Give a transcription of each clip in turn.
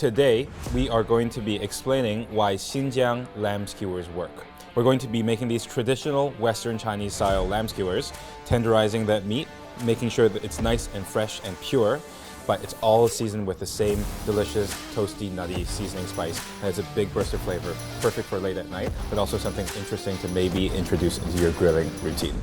Today, we are going to be explaining why Xinjiang lamb skewers work. We're going to be making these traditional Western Chinese style lamb skewers, tenderizing that meat, making sure that it's nice and fresh and pure, but it's all seasoned with the same delicious, toasty, nutty seasoning spice. And it's a big burst of flavor, perfect for late at night, but also something interesting to maybe introduce into your grilling routine.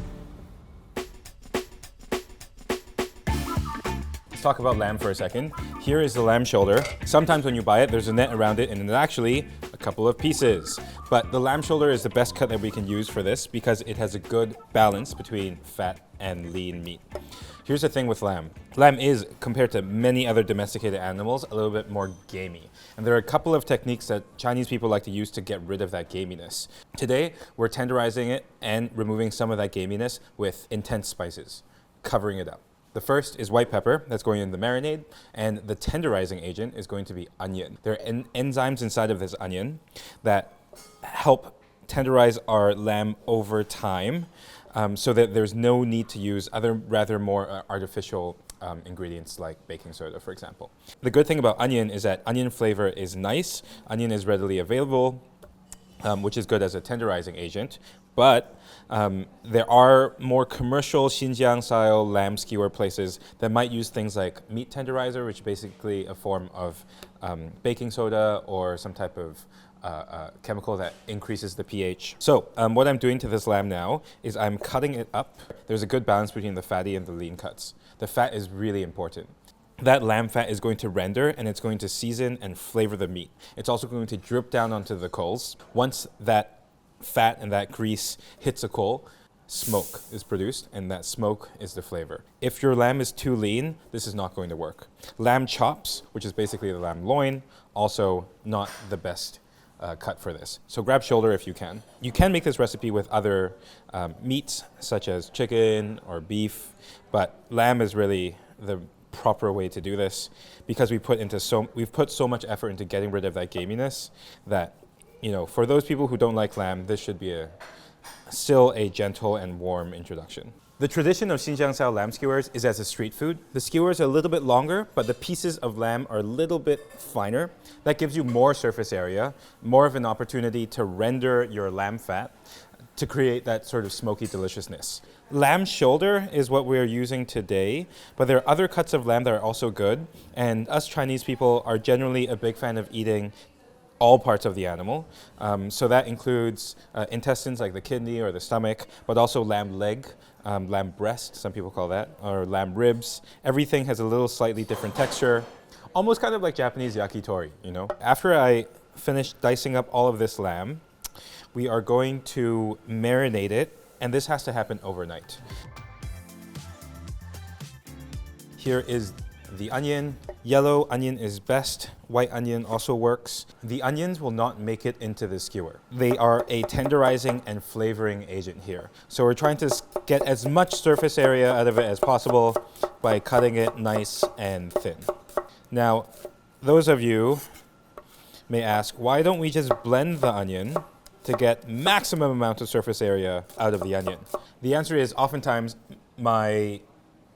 Let's talk about lamb for a second. Here is the lamb shoulder. Sometimes when you buy it, there's a net around it and it's actually a couple of pieces. But the lamb shoulder is the best cut that we can use for this because it has a good balance between fat and lean meat. Here's the thing with lamb. Lamb is, compared to many other domesticated animals, a little bit more gamey. And there are a couple of techniques that Chinese people like to use to get rid of that gaminess. Today, we're tenderizing it and removing some of that gaminess with intense spices, covering it up. The first is white pepper, that's going in the marinade, and the tenderizing agent is going to be onion. There are enzymes inside of this onion that help tenderize our lamb over time, so that there's no need to use other rather more artificial ingredients like baking soda, for example. The good thing about onion is that onion flavor is nice, onion is readily available, which is good as a tenderizing agent, but there are more commercial Xinjiang-style lamb skewer places that might use things like meat tenderizer, which is basically a form of baking soda or some type of chemical that increases the pH. So what I'm doing to this lamb now is I'm cutting it up. There's a good balance between the fatty and the lean cuts. The fat is really important. That lamb fat is going to render and it's going to season and flavor the meat. It's also going to drip down onto the coals. Once that fat and that grease hits a coal, smoke is produced, and that smoke is the flavor. If your lamb is too lean, this is not going to work. Lamb chops, which is basically the lamb loin, also not the best cut for this. So grab shoulder if you can. You can make this recipe with other meats, such as chicken or beef, but lamb is really the proper way to do this because we've put so much effort into getting rid of that gaminess that, you know, for those people who don't like lamb, this should be still a gentle and warm introduction. The tradition of Xinjiang-style lamb skewers is as a street food. The skewers are a little bit longer, but the pieces of lamb are a little bit finer. That gives you more surface area, more of an opportunity to render your lamb fat to create that sort of smoky deliciousness. Lamb shoulder is what we're using today, but there are other cuts of lamb that are also good, and us Chinese people are generally a big fan of eating all parts of the animal. So that includes intestines like the kidney or the stomach, but also lamb leg, lamb breast, some people call that, or lamb ribs. Everything has a little slightly different texture, almost kind of like Japanese yakitori, you know? After I finish dicing up all of this lamb, we are going to marinate it, and this has to happen overnight. Here is the onion. Yellow onion is best. White onion also works. The onions will not make it into the skewer. They are a tenderizing and flavoring agent here. So we're trying to get as much surface area out of it as possible by cutting it nice and thin. Now, those of you may ask, why don't we just blend the onion to get maximum amount of surface area out of the onion? The answer is oftentimes my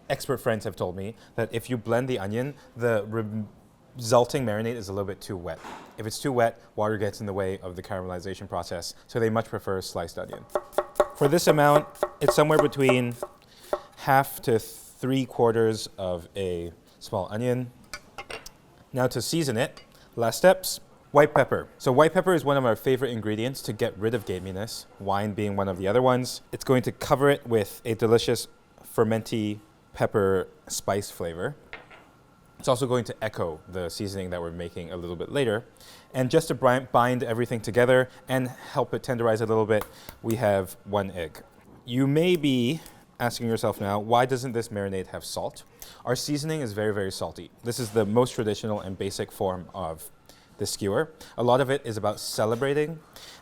expert friends have told me that if you blend the onion, the resulting marinade is a little bit too wet. If it's too wet, water gets in the way of the caramelization process, so they much prefer sliced onion. For this amount, it's somewhere between half to 3/4 of a small onion. Now to season it, last steps, white pepper. So white pepper is one of our favorite ingredients to get rid of gaminess, wine being one of the other ones. It's going to cover it with a delicious fermenty pepper spice flavor. It's also going to echo the seasoning that we're making a little bit later. And just to bind everything together and help it tenderize a little bit, we have 1 egg. You may be asking yourself now, why doesn't this marinade have salt? Our seasoning is very, very salty. This is the most traditional and basic form of the skewer. A lot of it is about celebrating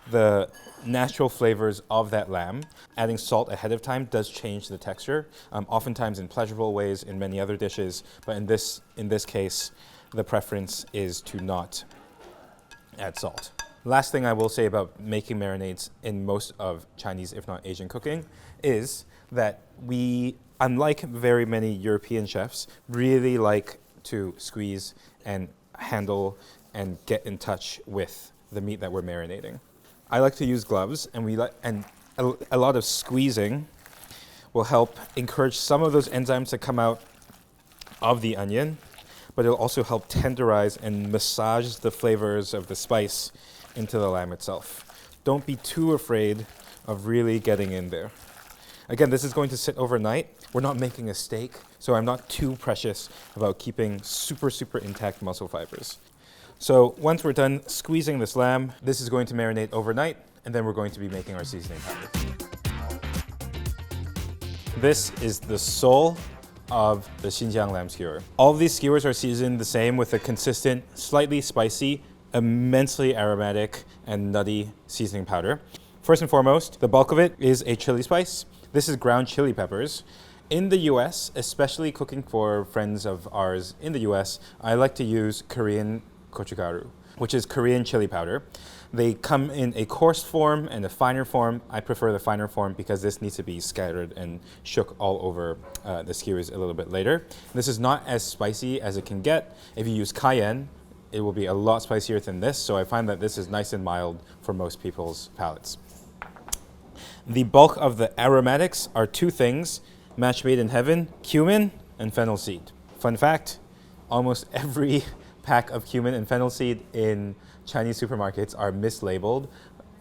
the natural flavors of that lamb. Adding salt ahead of time does change the texture, oftentimes in pleasurable ways in many other dishes, but in this case, the preference is to not add salt. Last thing I will say about making marinades in most of Chinese, if not Asian cooking, is that we, unlike very many European chefs, really like to squeeze and handle and get in touch with the meat that we're marinating. I like to use gloves, and a lot of squeezing will help encourage some of those enzymes to come out of the onion, but it'll also help tenderize and massage the flavors of the spice into the lamb itself. Don't be too afraid of really getting in there. Again, this is going to sit overnight. We're not making a steak, so I'm not too precious about keeping super, super intact muscle fibers. So once we're done squeezing this lamb, this is going to marinate overnight, and then we're going to be making our seasoning powder. This is the soul of the Xinjiang lamb skewer. All of these skewers are seasoned the same with a consistent, slightly spicy, immensely aromatic and nutty seasoning powder. First and foremost, the bulk of it is a chili spice. This is ground chili peppers. In the US, especially cooking for friends of ours in the US, I like to use Korean gochugaru, which is Korean chili powder. They come in a coarse form and a finer form. I prefer the finer form because this needs to be scattered and shook all over the skewers a little bit later. This is not as spicy as it can get. If you use cayenne, it will be a lot spicier than this, so I find that this is nice and mild for most people's palates. The bulk of the aromatics are two things, match made in heaven: cumin and fennel seed. Fun fact, almost every pack of cumin and fennel seed in Chinese supermarkets are mislabeled.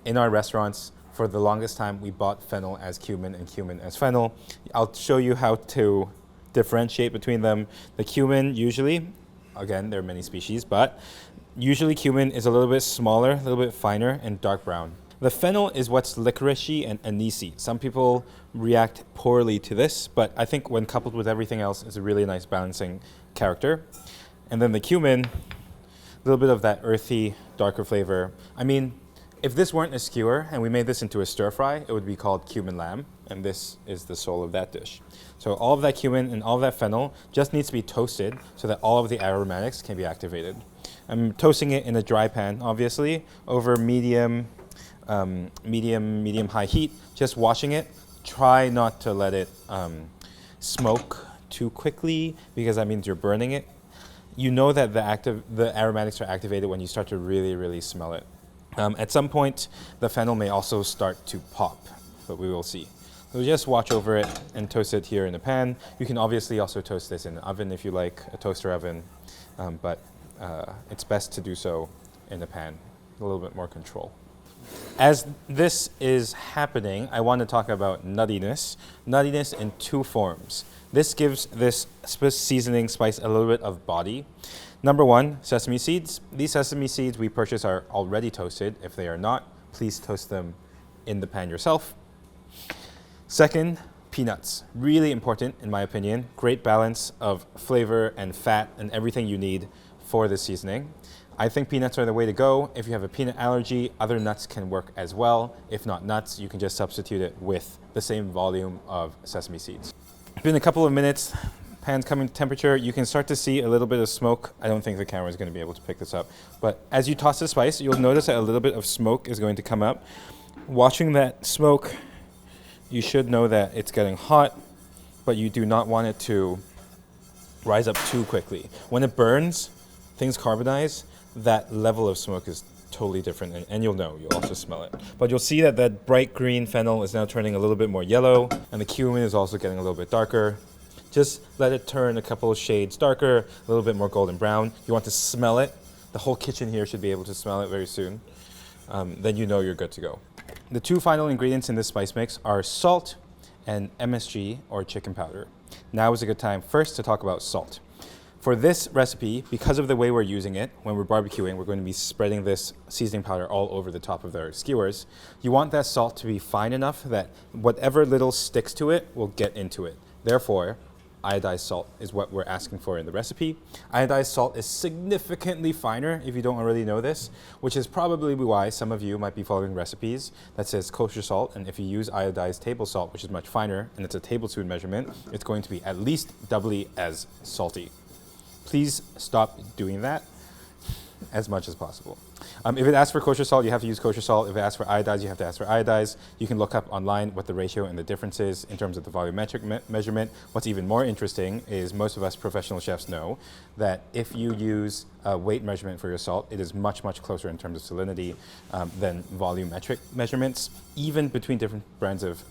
In our restaurants, for the longest time, we bought fennel as cumin and cumin as fennel. I'll show you how to differentiate between them. The cumin usually, again, there are many species, but usually cumin is a little bit smaller, a little bit finer, and dark brown. The fennel is what's licoricey and anisey. Some people react poorly to this, but I think when coupled with everything else, it's a really nice balancing character. And then the cumin, a little bit of that earthy, darker flavor. I mean, if this weren't a skewer and we made this into a stir fry, it would be called cumin lamb, and this is the soul of that dish. So all of that cumin and all of that fennel just needs to be toasted so that all of the aromatics can be activated. I'm toasting it in a dry pan, obviously, over medium high heat, just washing it. Try not to let it smoke too quickly because that means you're burning it. You know that the aromatics are activated when you start to really, really smell it. At some point, the fennel may also start to pop, but we will see. So just watch over it and toast it here in a pan. You can obviously also toast this in an oven if you like, a toaster oven, but it's best to do so in a pan, a little bit more control. As this is happening, I want to talk about nuttiness. Nuttiness in two forms. This gives this seasoning spice a little bit of body. Number one, sesame seeds. These sesame seeds we purchase are already toasted. If they are not, please toast them in the pan yourself. Second, peanuts. Really important in my opinion. Great balance of flavor and fat and everything you need for this seasoning. I think peanuts are the way to go. If you have a peanut allergy, other nuts can work as well. If not nuts, you can just substitute it with the same volume of sesame seeds. It's been a couple of minutes, pan's coming to temperature. You can start to see a little bit of smoke. I don't think the camera is going to be able to pick this up. But as you toss the spice, you'll notice that a little bit of smoke is going to come up. Watching that smoke, you should know that it's getting hot, but you do not want it to rise up too quickly. When it burns, things carbonize, that level of smoke is totally different, and you'll know, you'll also smell it. But you'll see that that bright green fennel is now turning a little bit more yellow, and the cumin is also getting a little bit darker. Just let it turn a couple of shades darker, a little bit more golden brown. You want to smell it. The whole kitchen here should be able to smell it very soon. Then you know you're good to go. The two final ingredients in this spice mix are salt and MSG, or chicken powder. Now is a good time first to talk about salt. For this recipe, because of the way we're using it, when we're barbecuing, we're going to be spreading this seasoning powder all over the top of our skewers. You want that salt to be fine enough that whatever little sticks to it will get into it. Therefore, iodized salt is what we're asking for in the recipe. Iodized salt is significantly finer, if you don't already know this, which is probably why some of you might be following recipes that says kosher salt, and if you use iodized table salt, which is much finer, and it's a tablespoon measurement, it's going to be at least doubly as salty. Please stop doing that as much as possible. If it asks for kosher salt, you have to use kosher salt. If it asks for iodize, you have to ask for iodize. You can look up online what the ratio and the difference is in terms of the volumetric measurement. What's even more interesting is most of us professional chefs know that if you use a weight measurement for your salt, it is much, much closer in terms of salinity than volumetric measurements, even between different brands of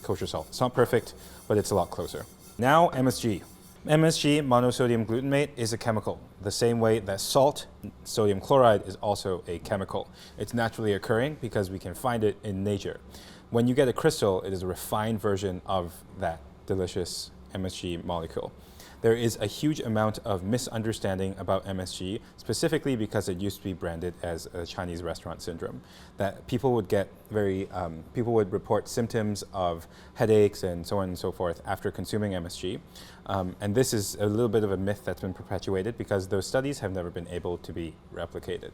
kosher salt. It's not perfect, but it's a lot closer. Now, MSG. MSG, monosodium glutamate, is a chemical, the same way that salt, sodium chloride, is also a chemical. It's naturally occurring because we can find it in nature. When you get a crystal, it is a refined version of that delicious MSG molecule. There is a huge amount of misunderstanding about MSG, specifically because it used to be branded as a Chinese restaurant syndrome. That people would get people would report symptoms of headaches and so on and so forth after consuming MSG. And this is a little bit of a myth that's been perpetuated because those studies have never been able to be replicated.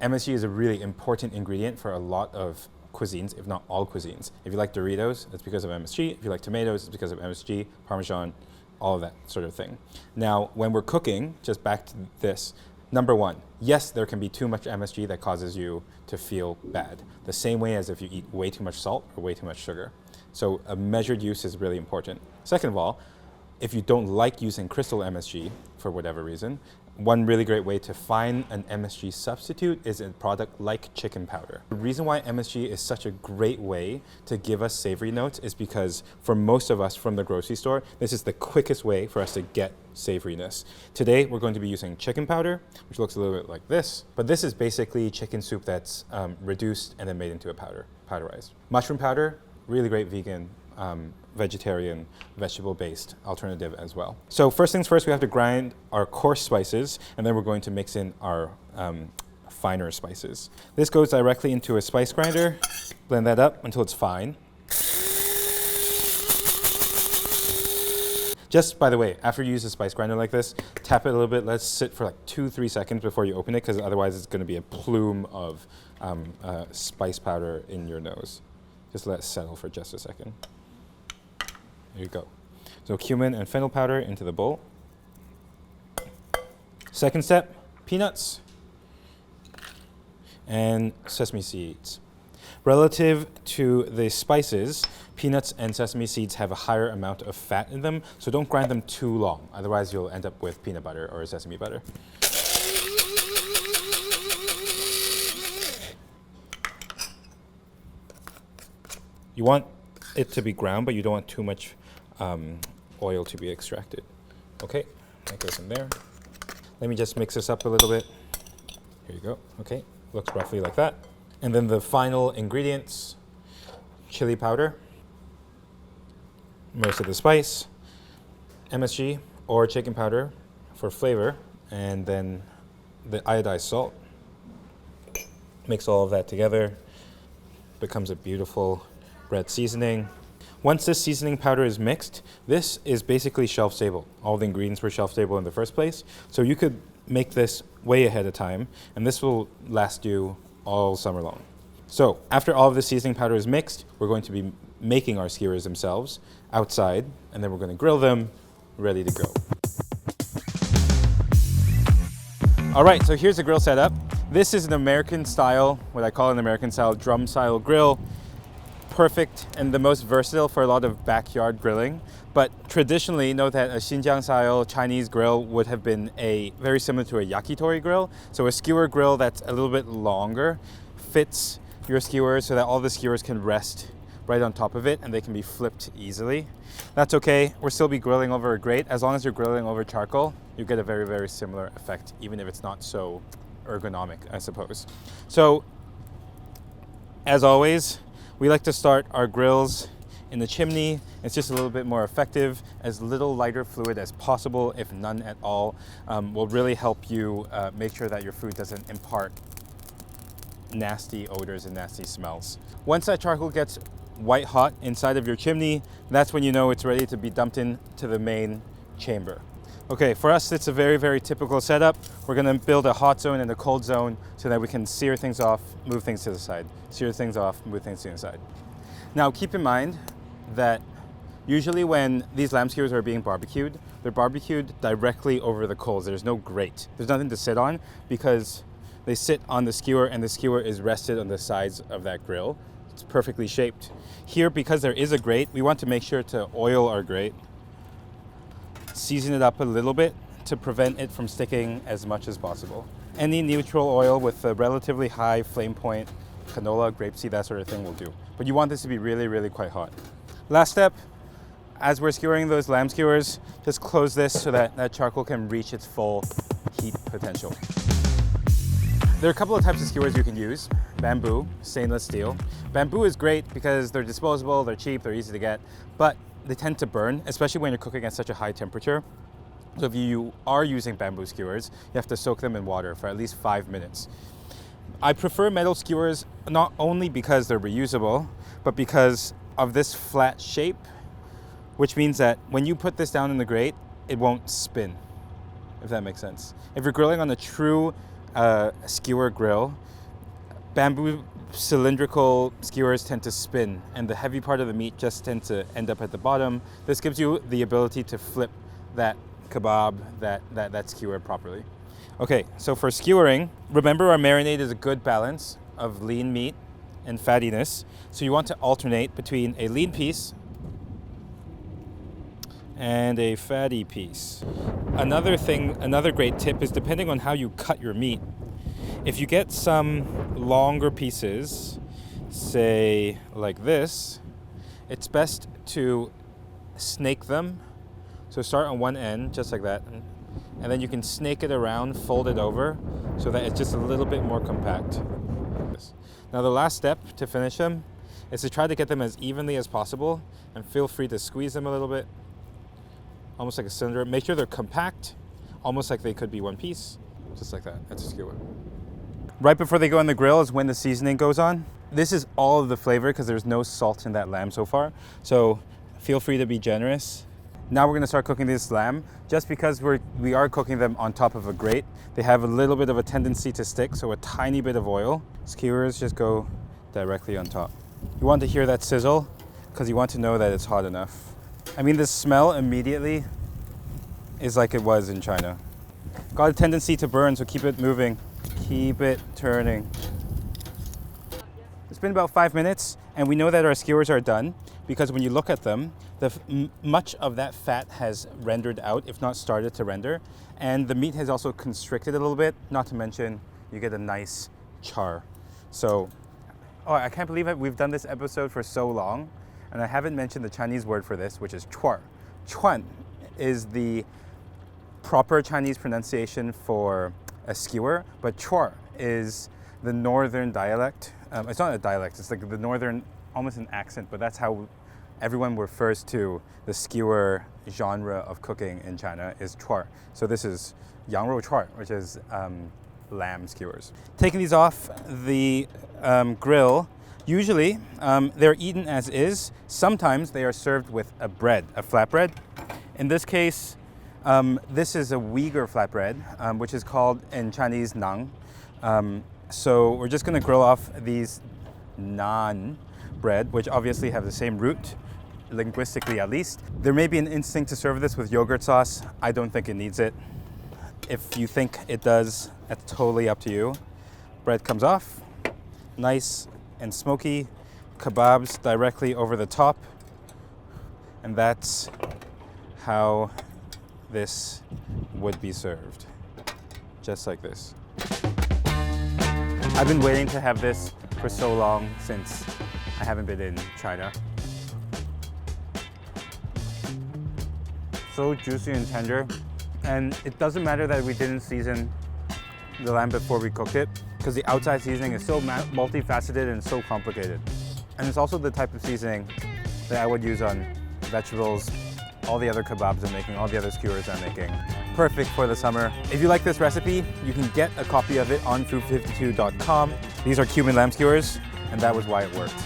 MSG is a really important ingredient for a lot of cuisines, if not all cuisines. If you like Doritos, it's because of MSG. If you like tomatoes, it's because of MSG, Parmesan, all of that sort of thing. Now, when we're cooking, just back to this, number one, yes, there can be too much MSG that causes you to feel bad, the same way as if you eat way too much salt or way too much sugar. So a measured use is really important. Second of all, if you don't like using crystal MSG for whatever reason, one really great way to find an MSG substitute is a product like chicken powder. The reason why MSG is such a great way to give us savory notes is because for most of us from the grocery store, this is the quickest way for us to get savoriness. Today, we're going to be using chicken powder, which looks a little bit like this, but this is basically chicken soup that's reduced and then made into a powder, powderized. Mushroom powder, really great vegan, vegetarian, vegetable-based alternative as well. So first things first, we have to grind our coarse spices, and then we're going to mix in our finer spices. This goes directly into a spice grinder. Blend that up until it's fine. Just by the way, after you use a spice grinder like this, tap it a little bit, let it sit for like 2-3 seconds before you open it, because otherwise it's going to be a plume of spice powder in your nose. Just let it settle for just a second. There you go. So cumin and fennel powder into the bowl. Second step, peanuts and sesame seeds. Relative to the spices, peanuts and sesame seeds have a higher amount of fat in them, so don't grind them too long. Otherwise, you'll end up with peanut butter or sesame butter. You want it to be ground, but you don't want too much oil to be extracted. Okay, that goes in there. Let me just mix this up a little bit. Here you go. Okay, looks roughly like that. And then the final ingredients, chili powder, most of the spice, MSG or chicken powder for flavor, and then the iodized salt. Mix all of that together, becomes a beautiful red seasoning. Once this seasoning powder is mixed, this is basically shelf stable. All the ingredients were shelf stable in the first place, so you could make this way ahead of time, and this will last you all summer long. So after all of the seasoning powder is mixed, we're going to be making our skewers themselves outside, and then we're going to grill them, ready to go. All right, so here's the grill setup. This is an American style, what I call an American style drum style grill. Perfect and the most versatile for a lot of backyard grilling. But traditionally, know that a Xinjiang style Chinese grill would have been very similar to a yakitori grill. So a skewer grill that's a little bit longer fits your skewers so that all the skewers can rest right on top of it and they can be flipped easily. That's okay, we'll still be grilling over a grate. As long as you're grilling over charcoal, you get a very, very similar effect, even if it's not so ergonomic, I suppose. So, as always, we like to start our grills in the chimney. It's just a little bit more effective. As little lighter fluid as possible, if none at all, will really help you make sure that your food doesn't impart nasty odors and nasty smells. Once that charcoal gets white hot inside of your chimney, that's when you know it's ready to be dumped into the main chamber. Okay, for us, it's a very, very typical setup. We're gonna build a hot zone and a cold zone so that we can sear things off, move things to the side. Sear things off, move things to the side. Now, keep in mind that usually when these lamb skewers are being barbecued, they're barbecued directly over the coals. There's no grate. There's nothing to sit on because they sit on the skewer and the skewer is rested on the sides of that grill. It's perfectly shaped. Here, because there is a grate, we want to make sure to oil our grate. Season it up a little bit to prevent it from sticking as much as possible. Any neutral oil with a relatively high flame point, canola, grapeseed, that sort of thing will do. But you want this to be really, really quite hot. Last step, as we're skewering those lamb skewers, just close this so that that charcoal can reach its full heat potential. There are a couple of types of skewers you can use. Bamboo, stainless steel. Bamboo is great because they're disposable, they're cheap, they're easy to get, but they tend to burn, especially when you're cooking at such a high temperature. So if you are using bamboo skewers, you have to soak them in water for at least 5 minutes. I prefer metal skewers not only because they're reusable, but because of this flat shape, which means that when you put this down in the grate, it won't spin, if that makes sense. If you're grilling on a true skewer grill, bamboo cylindrical skewers tend to spin, and the heavy part of the meat just tends to end up at the bottom. This gives you the ability to flip that kebab, that skewer properly. Okay, so for skewering, remember our marinade is a good balance of lean meat and fattiness. So you want to alternate between a lean piece and a fatty piece. Another great tip is depending on how you cut your meat. If you get some longer pieces, say like this, it's best to snake them. So start on one end, just like that, and then you can snake it around, fold it over, so that it's just a little bit more compact. Now the last step to finish them is to try to get them as evenly as possible, and feel free to squeeze them a little bit, almost like a cylinder. Make sure they're compact, almost like they could be one piece, just like that. That's a skewer. Right before they go in the grill is when the seasoning goes on. This is all of the flavor because there's no salt in that lamb so far, so feel free to be generous. Now we're going to start cooking this lamb. Just because we are cooking them on top of a grate, they have a little bit of a tendency to stick, so a tiny bit of oil. Skewers just go directly on top. You want to hear that sizzle because you want to know that it's hot enough. I mean, the smell immediately is like it was in China. Got a tendency to burn, so keep it moving. Keep it turning. It's been about 5 minutes, and we know that our skewers are done because when you look at them, much of that fat has rendered out, if not started to render, and the meat has also constricted a little bit, not to mention you get a nice char. So, I can't believe it. We've done this episode for so long, and I haven't mentioned the Chinese word for this, which is chuar. Chuan is the proper Chinese pronunciation for a skewer, but chuar is the northern dialect. It's not a dialect, it's like the northern, almost an accent, but that's how everyone refers to the skewer genre of cooking in China is chuar. So this is yang rou chuar, which is lamb skewers. Taking these off the grill, usually they're eaten as is. Sometimes they are served with a bread, a flatbread. In this case, this is a Uyghur flatbread, which is called in Chinese nang. So we're just going to grill off these naan bread, which obviously have the same root, linguistically at least. There may be an instinct to serve this with yogurt sauce. I don't think it needs it. If you think it does, that's totally up to you. Bread comes off, nice and smoky, kebabs directly over the top, and that's how this would be served, just like this. I've been waiting to have this for so long since I haven't been in China. So juicy and tender, and it doesn't matter that we didn't season the lamb before we cooked it, because the outside seasoning is so multifaceted and so complicated. And it's also the type of seasoning that I would use on vegetables, all the other kebabs I'm making, all the other skewers I'm making. Perfect for the summer. If you like this recipe, you can get a copy of it on food52.com. These are Cumin lamb skewers, and that was why it worked.